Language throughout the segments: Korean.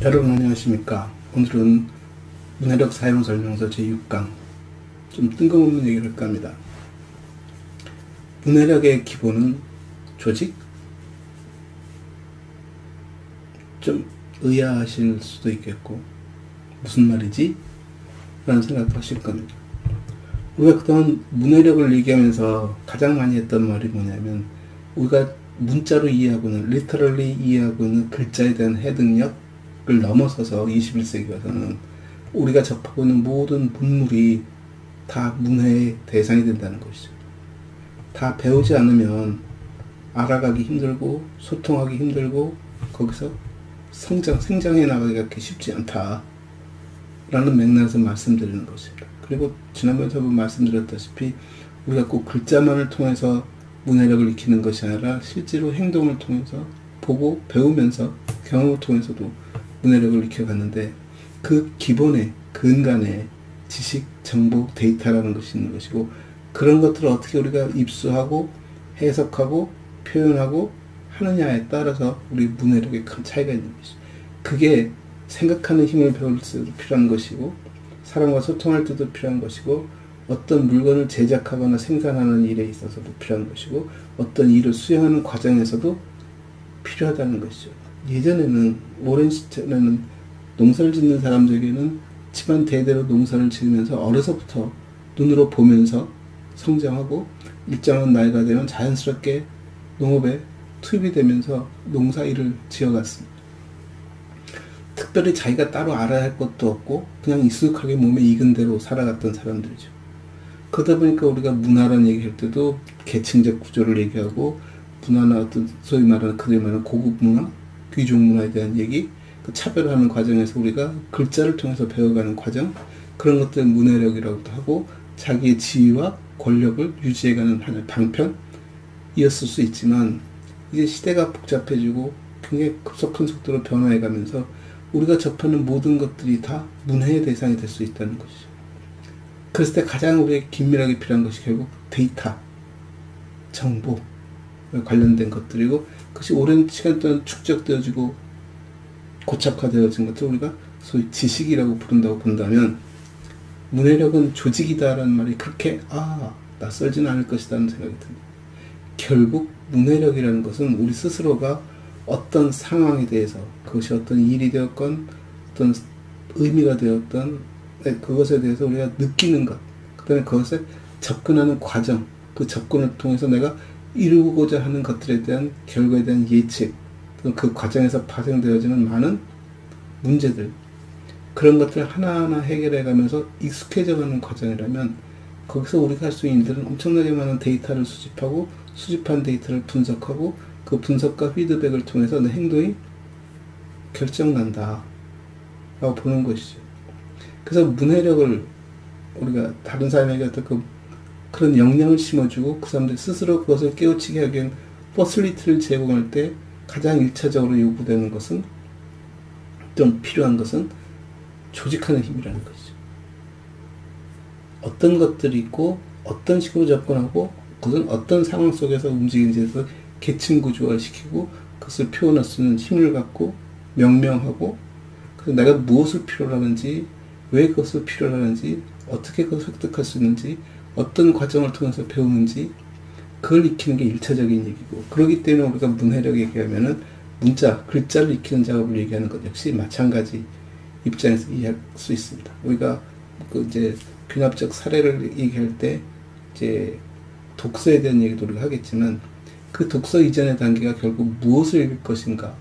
여러분 안녕하십니까. 오늘은 문해력 사용설명서 제6강 좀 뜬금없는 얘기를 할까 합니다. 문해력의 기본은 조직? 좀 의아하실 수도 있겠고 무슨 말이지? 라는 생각도 하실 겁니다. 우리가 그동안 문해력을 얘기하면서 가장 많이 했던 말이 뭐냐면, 우리가 문자로 이해하고는 리터럴리 이해하고는 글자에 대한 해득력 을 넘어서서 21세기 와서는 우리가 접하고 있는 모든 문물이 다 문해의 대상이 된다는 것이죠. 다 배우지 않으면 알아가기 힘들고 소통하기 힘들고 거기서 생장해 나가기가 그렇게 쉽지 않다 라는 맥락에서 말씀드리는 것입니다. 그리고 지난번에 한번 말씀드렸다시피 우리가 꼭 글자만을 통해서 문해력을 익히는 것이 아니라 실제로 행동을 통해서 보고 배우면서 경험을 통해서도 문해력을 익혀갔는데, 그 기본의 근간에 지식, 정보, 데이터라는 것이 있는 것이고, 그런 것들을 어떻게 우리가 입수하고 해석하고 표현하고 하느냐에 따라서 우리 문해력에 큰 차이가 있는 것이죠. 그게 생각하는 힘을 배울 때도 필요한 것이고, 사람과 소통할 때도 필요한 것이고, 어떤 물건을 제작하거나 생산하는 일에 있어서도 필요한 것이고, 어떤 일을 수행하는 과정에서도 필요하다는 것이죠. 예전에는, 오랜 시절에는 농사를 짓는 사람들에게는 집안 대대로 농사를 지으면서 어려서부터 눈으로 보면서 성장하고 일정한 나이가 되면 자연스럽게 농업에 투입이 되면서 농사일을 지어갔습니다. 특별히 자기가 따로 알아야 할 것도 없고 그냥 익숙하게 몸에 익은 대로 살아갔던 사람들이죠. 그러다 보니까 우리가 문화라는 얘기할 때도 계층적 구조를 얘기하고, 문화나 어떤 소위 말하는 그들이 말하는 고급 문화, 귀족 문화에 대한 얘기, 그 차별하는 과정에서 우리가 글자를 통해서 배워가는 과정, 그런 것들 문해력이라고도 하고, 자기의 지위와 권력을 유지해가는 하나의 방편이었을 수 있지만, 이제 시대가 복잡해지고 굉장히 급속한 속도로 변화해가면서 우리가 접하는 모든 것들이 다 문해의 대상이 될 수 있다는 것이죠. 그랬을 때 가장 우리에게 긴밀하게 필요한 것이 결국 데이터, 정보 관련된 것들이고, 그것이 오랜 시간 동안 축적되어지고 고착화되어진 것을 우리가 소위 지식이라고 부른다고 본다면, 문해력은 조직이다라는 말이 그렇게 낯설지는 않을 것이다 하는 생각이 듭니다. 결국 문해력이라는 것은 우리 스스로가 어떤 상황에 대해서, 그것이 어떤 일이 되었건 어떤 의미가 되었던 그것에 대해서 우리가 느끼는 것, 그 다음에 그것에 접근하는 과정, 그 접근을 통해서 내가 이루고자 하는 것들에 대한 결과에 대한 예측, 그 과정에서 발생되어지는 많은 문제들, 그런 것들을 하나하나 해결해 가면서 익숙해져 가는 과정이라면, 거기서 우리가 할 수 있는 일들은 엄청나게 많은 데이터를 수집하고, 수집한 데이터를 분석하고, 그 분석과 피드백을 통해서 내 행동이 결정난다 라고 보는 것이죠. 그래서 문해력을 우리가 다른 사람에게 어떤 그런 영향을 심어주고 그 사람들 스스로 그것을 깨우치게 하기 위한 퍼실리티를 제공할 때 가장 1차적으로 요구되는 것은, 좀 필요한 것은 조직하는 힘이라는 것이죠. 어떤 것들이 있고 어떤 식으로 접근하고 그것은 어떤 상황 속에서 움직이는지에서 계층 구조화를 시키고 그것을 표현할 수 있는 힘을 갖고 명명하고, 그래서 내가 무엇을 필요로 하는지, 왜 그것을 필요로 하는지, 어떻게 그것을 획득할 수 있는지, 어떤 과정을 통해서 배우는지, 그걸 익히는 게 1차적인 얘기고, 그렇기 때문에 우리가 문해력 얘기하면은 문자, 글자를 익히는 작업을 얘기하는 것 역시 마찬가지 입장에서 이해할 수 있습니다. 우리가 이제 균합적 사례를 얘기할 때 이제 독서에 대한 얘기도 우리가 하겠지만, 그 독서 이전의 단계가 결국 무엇을 읽을 것인가에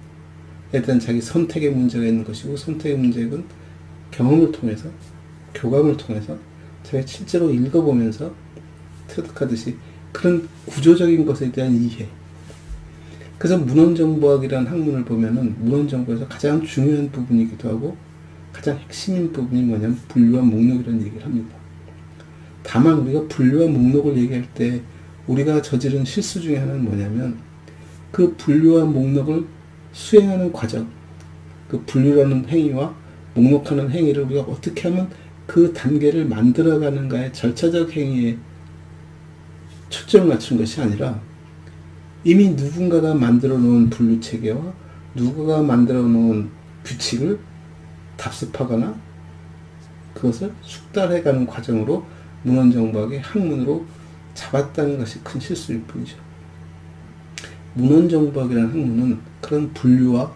대한 자기 선택의 문제가 있는 것이고, 선택의 문제는 경험을 통해서, 교감을 통해서 제가 실제로 읽어보면서 터득하듯이 그런 구조적인 것에 대한 이해. 그래서 문헌정보학이라는 학문을 보면은 문헌정보에서 가장 중요한 부분이기도 하고 가장 핵심인 부분이 뭐냐면 분류와 목록이라는 얘기를 합니다. 다만 우리가 분류와 목록을 얘기할 때 우리가 저지른 실수 중에 하나는 뭐냐면, 그 분류와 목록을 수행하는 과정, 그 분류라는 행위와 목록하는 행위를 우리가 어떻게 하면 그 단계를 만들어가는가의 절차적 행위에 초점을 맞춘 것이 아니라, 이미 누군가가 만들어 놓은 분류 체계와 누군가가 만들어 놓은 규칙을 답습하거나 그것을 숙달해가는 과정으로 문헌정보학의 학문으로 잡았다는 것이 큰 실수일 뿐이죠. 문헌정보학이라는 학문은 그런 분류와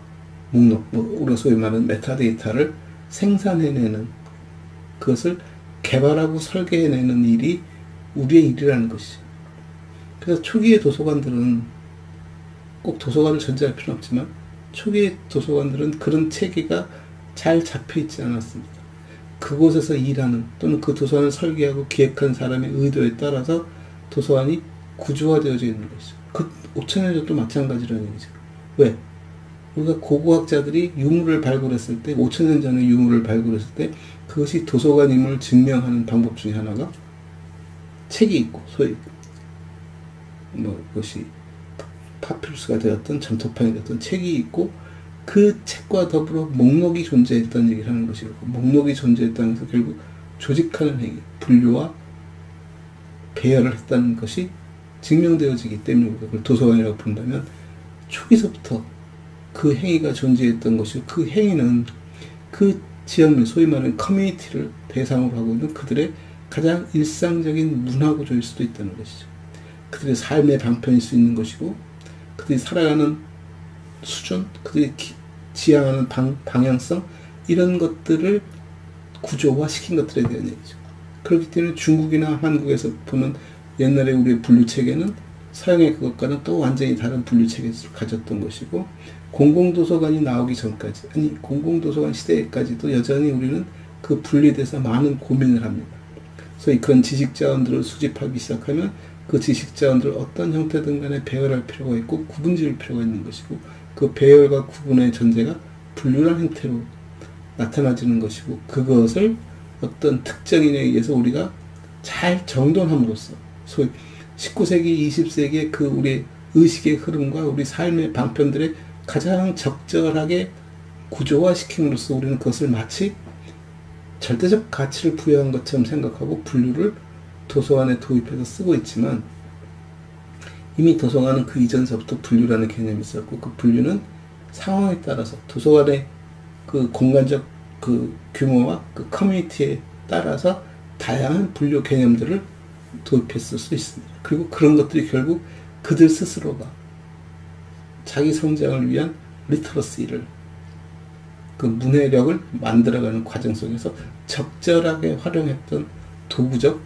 목록, 우리가 소위 말하는 메타데이터를 생산해내는, 그것을 개발하고 설계해내는 일이 우리의 일이라는 것이죠. 그래서 초기의 도서관들은 꼭 도서관을 전제할 필요는 없지만 초기의 도서관들은 그런 체계가 잘 잡혀있지 않았습니다. 그곳에서 일하는 또는 그 도서관을 설계하고 기획한 사람의 의도에 따라서 도서관이 구조화되어져 있는 것이죠. 그 5천년 전도 마찬가지라는 얘기죠. 왜? 우리가 고고학자들이 유물을 발굴했을 때, 5천년 전에 유물을 발굴했을 때 그것이 도서관임을 증명하는 방법 중에 하나가 책이 있고, 소위 그것이 파피루스가 되었던 점토판이 되었던 책이 있고, 그 책과 더불어 목록이 존재했다는 얘기를 하는 것이고, 목록이 존재했다는 것은 결국 조직하는 행위, 분류와 배열을 했다는 것이 증명되어지기 때문에 그걸 도서관이라고 부른다면, 초기서부터 그 행위가 존재했던 것이고, 그 행위는 그 지역민, 소위 말하는 커뮤니티를 대상으로 하고 있는 그들의 가장 일상적인 문화 구조일 수도 있다는 것이죠. 그들의 삶의 방편일 수 있는 것이고, 그들이 살아가는 수준, 그들이 지향하는 방향성, 이런 것들을 구조화시킨 것들에 대한 얘기죠. 그렇기 때문에 중국이나 한국에서 보는 옛날에 우리의 분류체계는 서양의 그것과는 또 완전히 다른 분류체계를 가졌던 것이고, 공공도서관이 나오기 전까지, 아니 공공도서관 시대까지도 여전히 우리는 그 분리돼서 많은 고민을 합니다. 소위 그런 지식자원들을 수집하기 시작하면 그 지식자원들을 어떤 형태든 간에 배열할 필요가 있고 구분 지을 필요가 있는 것이고, 그 배열과 구분의 전제가 분류란 형태로 나타나지는 것이고, 그것을 어떤 특정인에 의해서 우리가 잘 정돈함으로써 소위 19세기, 20세기의 그 우리 의식의 흐름과 우리 삶의 방편들의 가장 적절하게 구조화시킴으로써 우리는 그것을 마치 절대적 가치를 부여한 것처럼 생각하고 분류를 도서관에 도입해서 쓰고 있지만, 이미 도서관은 그 이전서부터 분류라는 개념이 있었고, 그 분류는 상황에 따라서 도서관의 그 공간적 그 규모와 그 커뮤니티에 따라서 다양한 분류 개념들을 도입했을 수 있습니다. 그리고 그런 것들이 결국 그들 스스로가 자기 성장을 위한 리터러시를, 그 문해력을 만들어가는 과정 속에서 적절하게 활용했던 도구적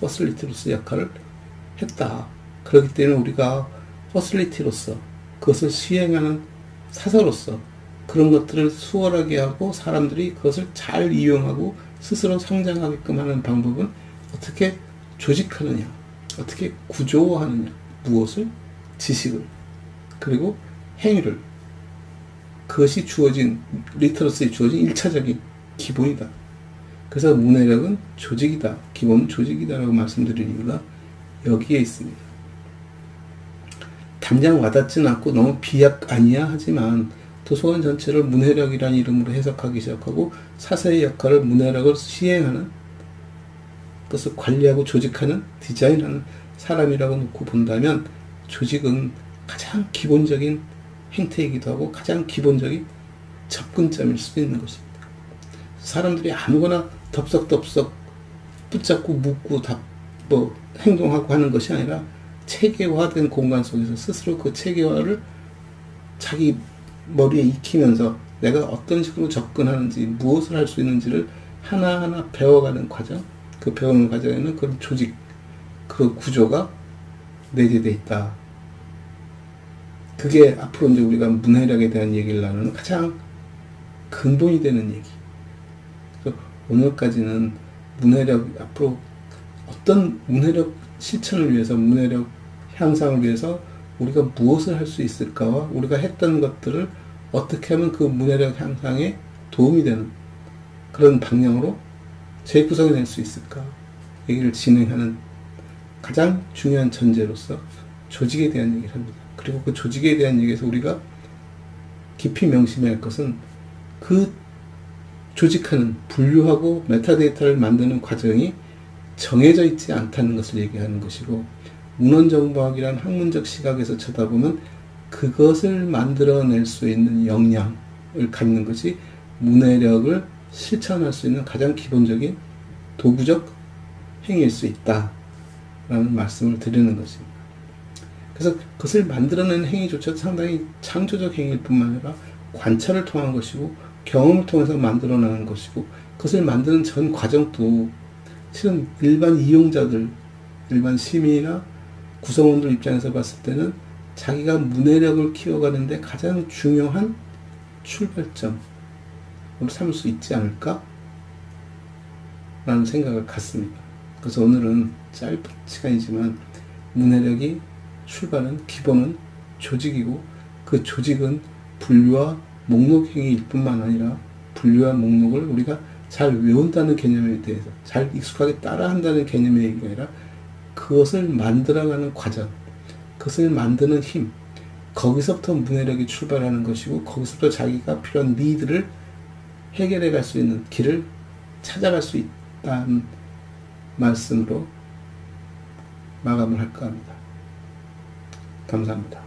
퍼슬리티로서 역할을 했다. 그렇기 때문에 우리가 퍼슬리티로서 그것을 시행하는 사서로서 그런 것들을 수월하게 하고 사람들이 그것을 잘 이용하고 스스로 성장하게끔 하는 방법은 어떻게 조직하느냐, 어떻게 구조화하느냐, 무엇을? 지식을, 그리고 행위를, 그것이 주어진, 리터러스에 주어진 1차적인 기본이다. 그래서 문해력은 조직이다, 기본은 조직이다라고 말씀드린 이유가 여기에 있습니다. 당장 와닿지는 않고 너무 비약 아니야 하지만 도서관 전체를 문해력이라는 이름으로 해석하기 시작하고 사서의 역할을 문해력을 시행하는, 그것을 관리하고 조직하는, 디자인하는 사람이라고 놓고 본다면 조직은 가장 기본적인 행태이기도 하고 가장 기본적인 접근점일 수도 있는 것입니다. 사람들이 아무거나 덥석덥석 붙잡고 묶고 행동하고 하는 것이 아니라 체계화된 공간 속에서 스스로 그 체계화를 자기 머리에 익히면서 내가 어떤 식으로 접근하는지, 무엇을 할 수 있는지를 하나하나 배워가는 과정, 그 배우는 과정에는 그런 조직, 그 구조가 내재되어 있다. 그게 앞으로 이제 우리가 문해력에 대한 얘기를 나누는 가장 근본이 되는 얘기. 그래서 오늘까지는 문해력, 앞으로 어떤 문해력 실천을 위해서, 문해력 향상을 위해서 우리가 무엇을 할 수 있을까와 우리가 했던 것들을 어떻게 하면 그 문해력 향상에 도움이 되는 그런 방향으로 재구성해낼 수 있을까 얘기를 진행하는 가장 중요한 전제로서 조직에 대한 얘기를 합니다. 그리고 그 조직에 대한 얘기에서 우리가 깊이 명심해야 할 것은 그 조직하는, 분류하고 메타데이터를 만드는 과정이 정해져 있지 않다는 것을 얘기하는 것이고, 문헌정보학이란 학문적 시각에서 쳐다보면 그것을 만들어낼 수 있는 역량을 갖는 것이 문해력을 실천할 수 있는 가장 기본적인 도구적 행위일 수 있다 라는 말씀을 드리는 것입니다. 그래서 그것을 만들어내는 행위조차 상당히 창조적 행위일 뿐만 아니라 관찰을 통한 것이고 경험을 통해서 만들어내는 것이고, 그것을 만드는 전 과정도 실은 일반 이용자들, 일반 시민이나 구성원들 입장에서 봤을 때는 자기가 문해력을 키워가는데 가장 중요한 출발점으로 삼을 수 있지 않을까? 라는 생각을 갖습니다. 그래서 오늘은 짧은 시간이지만 문해력이 출발은, 기본은 조직이고, 그 조직은 분류와 목록 행위일 뿐만 아니라 분류와 목록을 우리가 잘 외운다는 개념에 대해서 잘 익숙하게 따라한다는 개념이 아니라 그것을 만들어가는 과정, 그것을 만드는 힘, 거기서부터 문해력이 출발하는 것이고, 거기서부터 자기가 필요한 니드를 해결해 갈 수 있는 길을 찾아갈 수 있다는 말씀으로 마감을 할까 합니다. 감사합니다.